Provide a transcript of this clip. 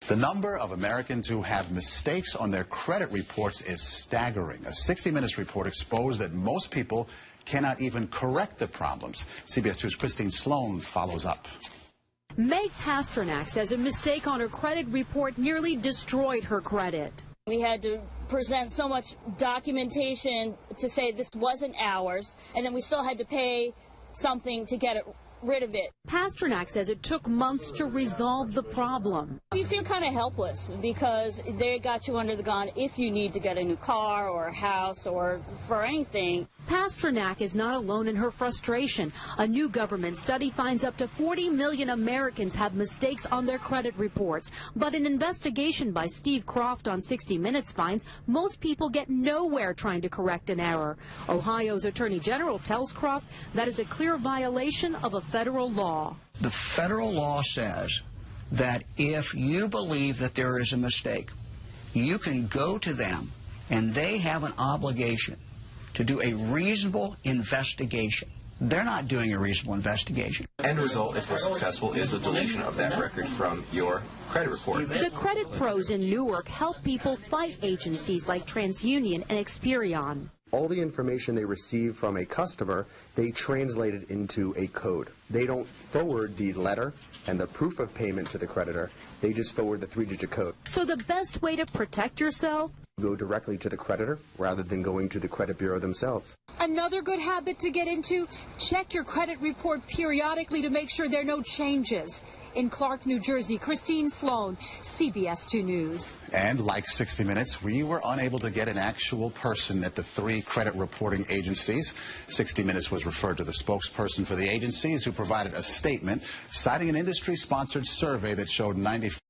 The number of Americans who have mistakes on their credit reports is staggering. A 60 Minutes report exposed that most people cannot even correct the problems. CBS 2's Christine Sloan follows up. Meg Pasternak says a mistake on her credit report nearly destroyed her credit. We had to present so much documentation to say this wasn't ours, and then we still had to pay something to get rid of it. Pasternak says it took months to resolve the problem. You feel kind of helpless because they got you under the gun if you need to get a new car or a house or for anything. Pasternak is not alone in her frustration. A new government study finds up to 40 million Americans have mistakes on their credit reports. But an investigation by Steve Croft on 60 Minutes finds most people get nowhere trying to correct an error. Ohio's Attorney General tells Croft that is a clear violation of a federal law. The federal law says that if you believe that there is a mistake, you can go to them and they have an obligation to do a reasonable investigation. They're not doing a reasonable investigation. End result, if we're successful, is a deletion of that record from your credit report. The credit pros in Newark help people fight agencies like TransUnion and Experian. All the information they receive from a customer, they translate it into a code. They don't forward the letter and the proof of payment to the creditor. They just forward the 3-digit code. So the best way to protect yourself? Go directly to the creditor rather than going to the credit bureau themselves. Another good habit to get into, check your credit report periodically to make sure there are no changes. In Clark, New Jersey, Christine Sloan, CBS 2 News. And like 60 Minutes, we were unable to get an actual person at the 3 credit reporting agencies. 60 Minutes was referred to the spokesperson for the agencies, who provided a statement citing an industry-sponsored survey that showed 95